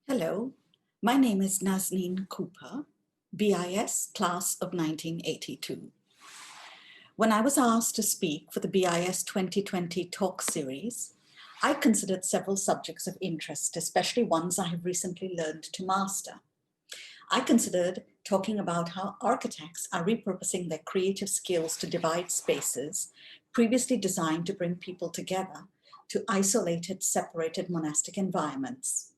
Hello, my name is Nazneen Cooper, BIS class of 1982. When I was asked to speak for the BIS 2020 talk series, I considered several subjects of interest, especially ones I have recently learned to master. I considered talking about how architects are repurposing their creative skills to divide spaces previously designed to bring people together to isolated, separated monastic environments.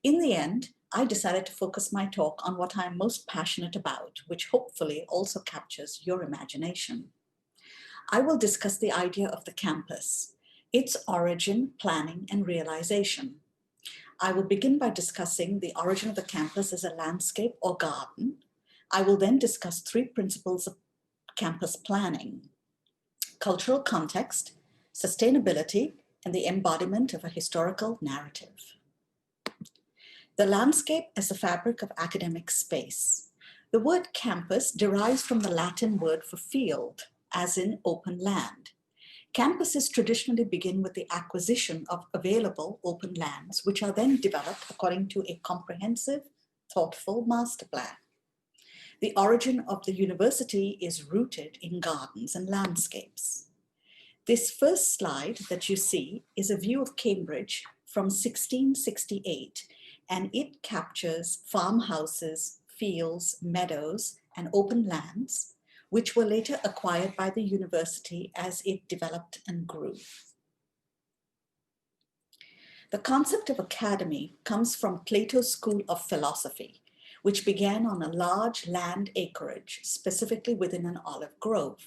In the end, I decided to focus my talk on what I'm most passionate about, which hopefully also captures your imagination. I will discuss the idea of the campus, its origin, planning, and realization. I will begin by discussing the origin of the campus as a landscape or garden. I will then discuss three principles of campus planning: cultural context, sustainability, and the embodiment of a historical narrative. The landscape as a fabric of academic space. The word campus derives from the Latin word for field, as in open land. Campuses traditionally begin with the acquisition of available open lands, which are then developed according to a comprehensive, thoughtful master plan. The origin of the university is rooted in gardens and landscapes. This first slide that you see is a view of Cambridge from 1668, and it captures farmhouses, fields, meadows, and open lands, which were later acquired by the university as it developed and grew. The concept of academy comes from Plato's school of philosophy, which began on a large land acreage, specifically within an olive grove.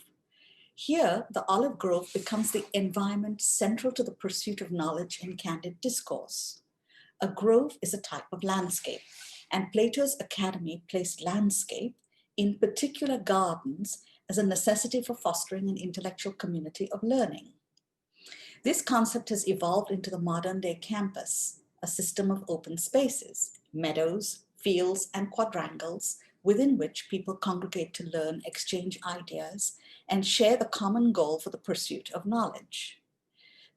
Here, the olive grove becomes the environment central to the pursuit of knowledge and candid discourse. A grove is a type of landscape, and Plato's academy placed landscape, in particular gardens, as a necessity for fostering an intellectual community of learning. This concept has evolved into the modern-day campus, a system of open spaces, meadows, fields, and quadrangles within which people congregate to learn, exchange ideas, and share the common goal for the pursuit of knowledge.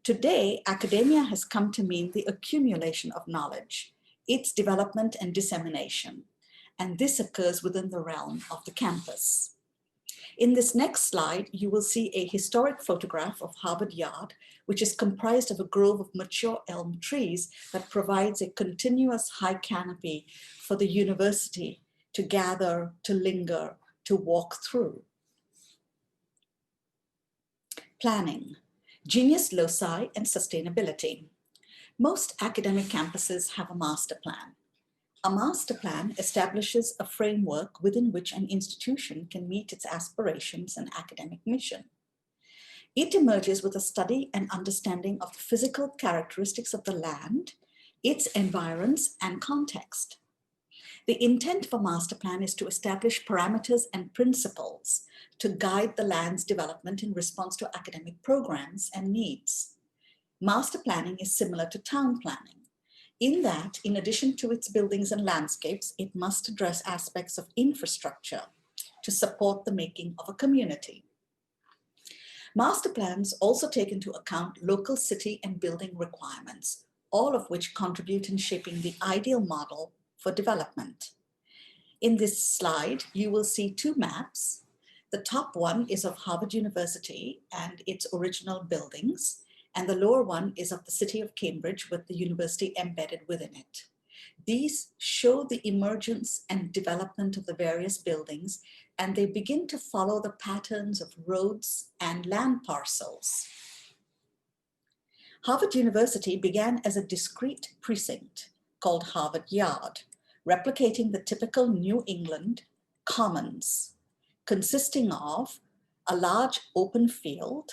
Today, academia has come to mean the accumulation of knowledge, its development and dissemination, and this occurs within the realm of the campus. In this next slide, you will see a historic photograph of Harvard Yard, which is comprised of a grove of mature elm trees that provides a continuous high canopy for the university to gather, to linger, to walk through. Planning, genius loci, and sustainability. Most academic campuses have a master plan. A master plan establishes a framework within which an institution can meet its aspirations and academic mission. It emerges with a study and understanding of the physical characteristics of the land, its environs, and context. The intent of a master plan is to establish parameters and principles to guide the land's development in response to academic programs and needs. Master planning is similar to town planning, in that, in addition to its buildings and landscapes, it must address aspects of infrastructure to support the making of a community. Master plans also take into account local city and building requirements, all of which contribute in shaping the ideal model for development. In this slide, you will see two maps. The top one is of Harvard University and its original buildings, and the lower one is of the city of Cambridge with the university embedded within it. These show the emergence and development of the various buildings, and they begin to follow the patterns of roads and land parcels. Harvard University began as a discrete precinct called Harvard Yard, replicating the typical New England commons, consisting of a large open field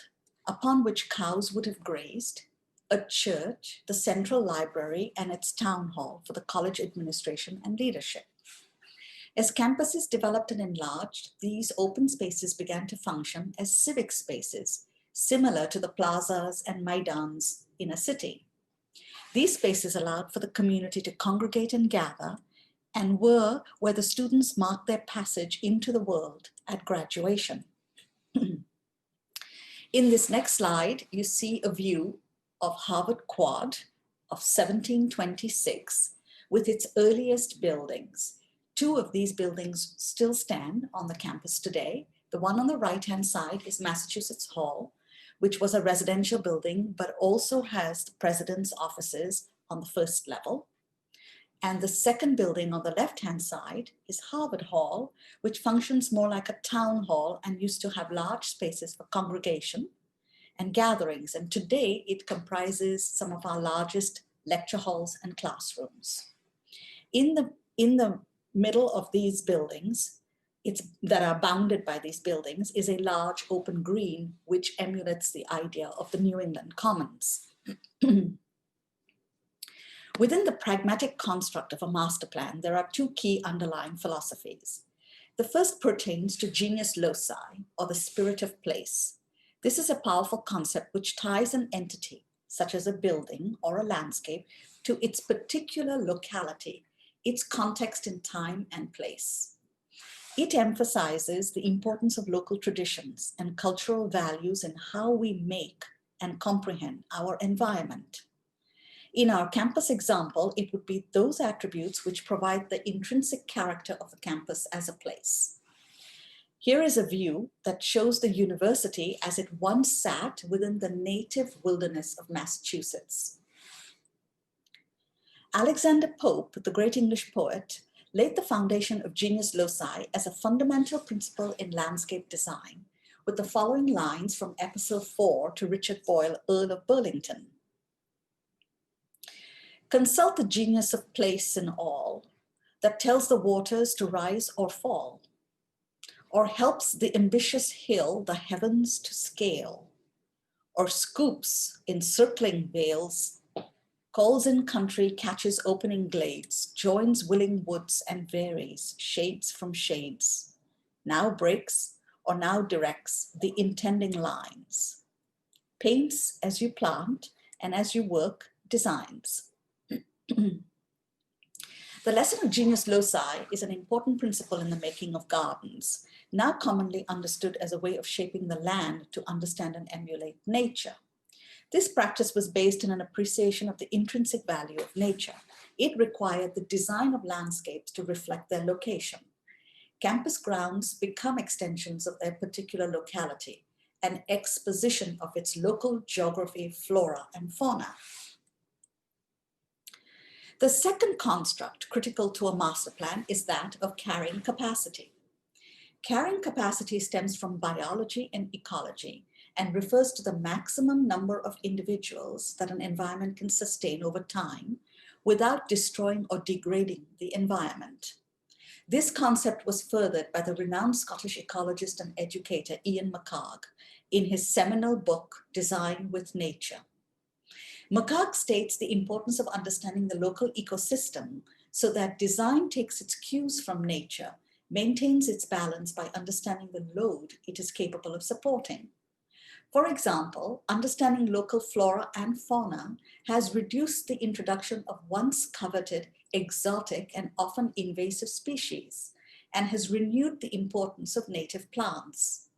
upon which cows would have grazed, a church, the central library, and its town hall for the college administration and leadership. As campuses developed and enlarged, these open spaces began to function as civic spaces, similar to the plazas and maidans in a city. These spaces allowed for the community to congregate and gather, and were where the students marked their passage into the world at graduation. In this next slide, you see a view of Harvard Quad of 1726, with its earliest buildings. Two of these buildings still stand on the campus today. The one on the right-hand side is Massachusetts Hall, which was a residential building, but also has the president's offices on the first level. And the second building on the left-hand side is Harvard Hall, which functions more like a town hall and used to have large spaces for congregation and gatherings. And today it comprises some of our largest lecture halls and classrooms. In the middle of these buildings, that are bounded by these buildings, is a large open green, which emulates the idea of the New England Commons. Within the pragmatic construct of a master plan, there are two key underlying philosophies. The first pertains to genius loci, or the spirit of place. This is a powerful concept which ties an entity, such as a building or a landscape, to its particular locality, its context in time and place. It emphasizes the importance of local traditions and cultural values in how we make and comprehend our environment. In our campus example, it would be those attributes which provide the intrinsic character of the campus as a place. Here is a view that shows the university as it once sat within the native wilderness of Massachusetts. Alexander Pope, the great English poet, laid the foundation of genius loci as a fundamental principle in landscape design, with the following lines from Epistle 4 to Richard Boyle, Earl of Burlington. Consult the genius of place in all, that tells the waters to rise or fall, or helps the ambitious hill the heavens to scale, or scoops in circling vales, calls in country, catches opening glades, joins willing woods and varies shades from shades, now breaks or now directs the intending lines, paints as you plant and as you work designs. The lesson of genius loci is an important principle in the making of gardens, now commonly understood as a way of shaping the land to understand and emulate nature. This practice was based in an appreciation of the intrinsic value of nature. It required the design of landscapes to reflect their location. Campus grounds become extensions of their particular locality, an exposition of its local geography, flora, and fauna. The second construct critical to a master plan is that of carrying capacity. Carrying capacity stems from biology and ecology and refers to the maximum number of individuals that an environment can sustain over time without destroying or degrading the environment. This concept was furthered by the renowned Scottish ecologist and educator Ian McHarg in his seminal book, Design with Nature. McHarg states the importance of understanding the local ecosystem so that design takes its cues from nature, maintains its balance by understanding the load it is capable of supporting. For example, understanding local flora and fauna has reduced the introduction of once coveted, exotic, and often invasive species, and has renewed the importance of native plants.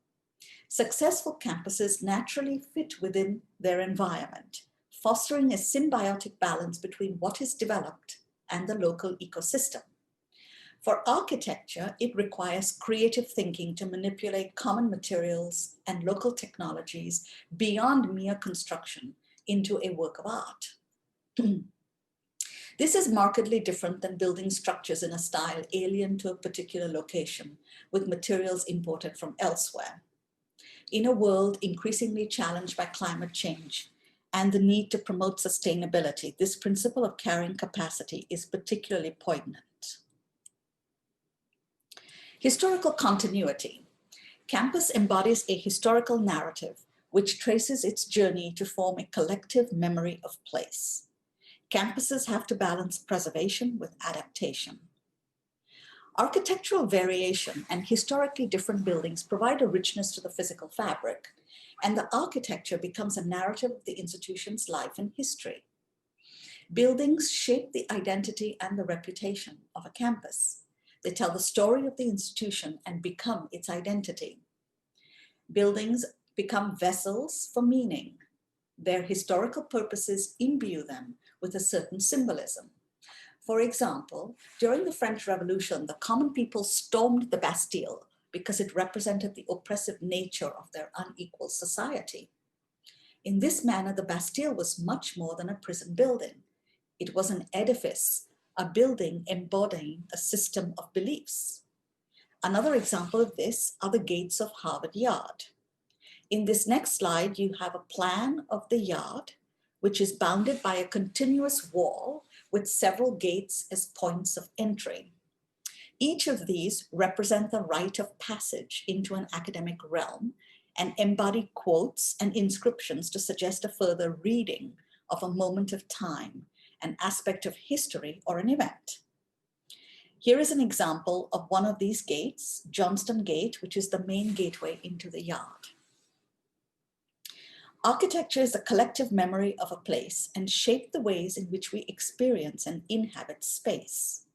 Successful campuses naturally fit within their environment, fostering a symbiotic balance between what is developed and the local ecosystem. For architecture, it requires creative thinking to manipulate common materials and local technologies beyond mere construction into a work of art. This is markedly different than building structures in a style alien to a particular location with materials imported from elsewhere. In a world increasingly challenged by climate change and the need to promote sustainability, this principle of carrying capacity is particularly poignant. Historical continuity. Campus embodies a historical narrative which traces its journey to form a collective memory of place. Campuses have to balance preservation with adaptation. Architectural variation and historically different buildings provide a richness to the physical fabric, and the architecture becomes a narrative of the institution's life and history. Buildings shape the identity and the reputation of a campus. They tell the story of the institution and become its identity. Buildings become vessels for meaning. Their historical purposes imbue them with a certain symbolism. For example, during the French Revolution, the common people stormed the Bastille because it represented the oppressive nature of their unequal society. In this manner, the Bastille was much more than a prison building. It was an edifice, a building embodying a system of beliefs. Another example of this are the gates of Harvard Yard. In this next slide, you have a plan of the yard, which is bounded by a continuous wall with several gates as points of entry. Each of these represent the rite of passage into an academic realm and embody quotes and inscriptions to suggest a further reading of a moment of time, an aspect of history, or an event. Here is an example of one of these gates, Johnston Gate, which is the main gateway into the yard. Architecture is a collective memory of a place and shapes the ways in which we experience and inhabit space.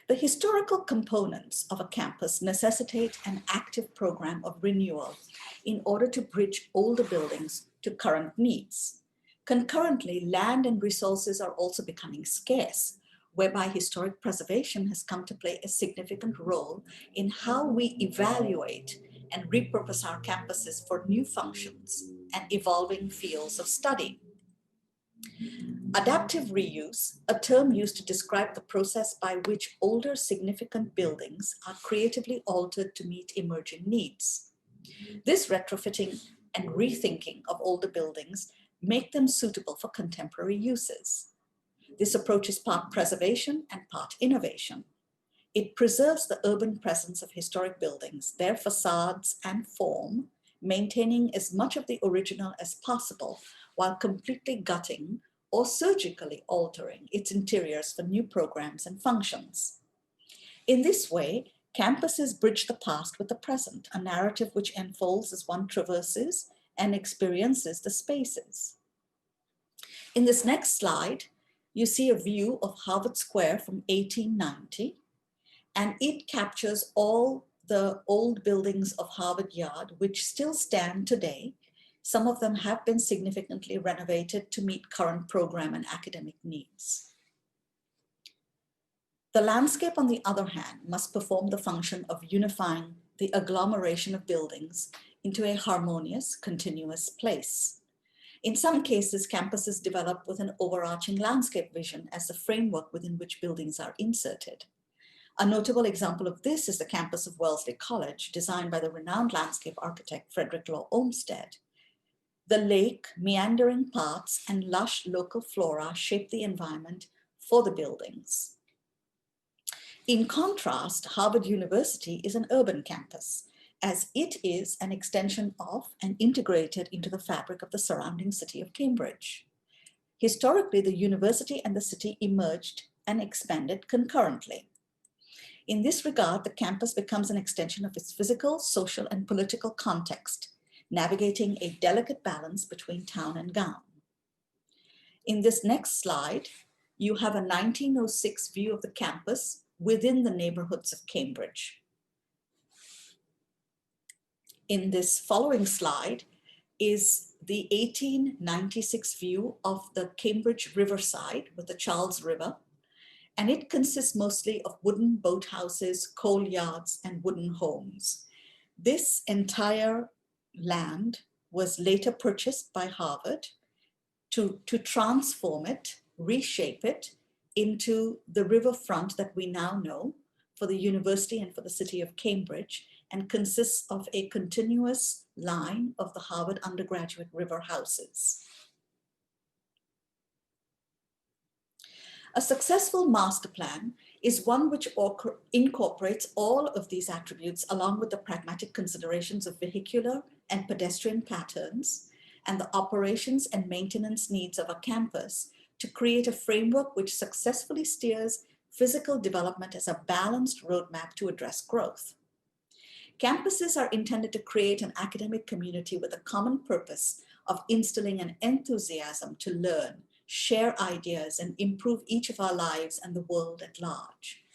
The historical components of a campus necessitate an active program of renewal in order to bridge older buildings to current needs. Concurrently, land and resources are also becoming scarce, whereby historic preservation has come to play a significant role in how we evaluate and repurpose our campuses for new functions and evolving fields of study. Adaptive reuse, a term used to describe the process by which older significant buildings are creatively altered to meet emerging needs. This retrofitting and rethinking of older buildings make them suitable for contemporary uses. This approach is part preservation and part innovation. It preserves the urban presence of historic buildings, their facades and form, maintaining as much of the original as possible while completely gutting or surgically altering its interiors for new programs and functions. In this way, campuses bridge the past with the present, a narrative which unfolds as one traverses and experiences the spaces. In this next slide, you see a view of Harvard Square from 1890, and it captures all the old buildings of Harvard Yard, which still stand today. Some of them have been significantly renovated to meet current program and academic needs. The landscape, on the other hand, must perform the function of unifying the agglomeration of buildings into a harmonious, continuous place. In some cases, campuses develop with an overarching landscape vision as the framework within which buildings are inserted. A notable example of this is the campus of Wellesley College, designed by the renowned landscape architect Frederick Law Olmsted. The lake, meandering paths, and lush local flora shape the environment for the buildings. In contrast, Harvard University is an urban campus, as it is an extension of and integrated into the fabric of the surrounding city of Cambridge. Historically, the university and the city emerged and expanded concurrently. In this regard, the campus becomes an extension of its physical, social, and political context, navigating a delicate balance between town and gown. In this next slide, you have a 1906 view of the campus within the neighborhoods of Cambridge. In this following slide is the 1896 view of the Cambridge Riverside with the Charles River, and it consists mostly of wooden boathouses, coal yards, and wooden homes. This entire land was later purchased by Harvard to transform it, reshape it into the riverfront that we now know for the university and for the city of Cambridge, and consists of a continuous line of the Harvard undergraduate river houses. A successful master plan is one which incorporates all of these attributes along with the pragmatic considerations of vehicular and pedestrian patterns and the operations and maintenance needs of a campus to create a framework which successfully steers physical development as a balanced roadmap to address growth. Campuses are intended to create an academic community with a common purpose of instilling an enthusiasm to learn, share ideas, and improve each of our lives and the world at large.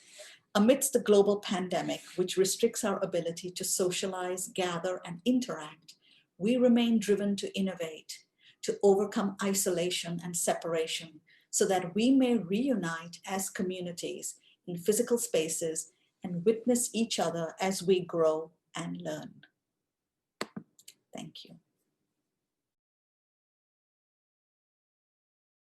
Amidst the global pandemic, which restricts our ability to socialize, gather, and interact, we remain driven to innovate, to overcome isolation and separation, so that we may reunite as communities in physical spaces and witness each other as we grow and learn. Thank you.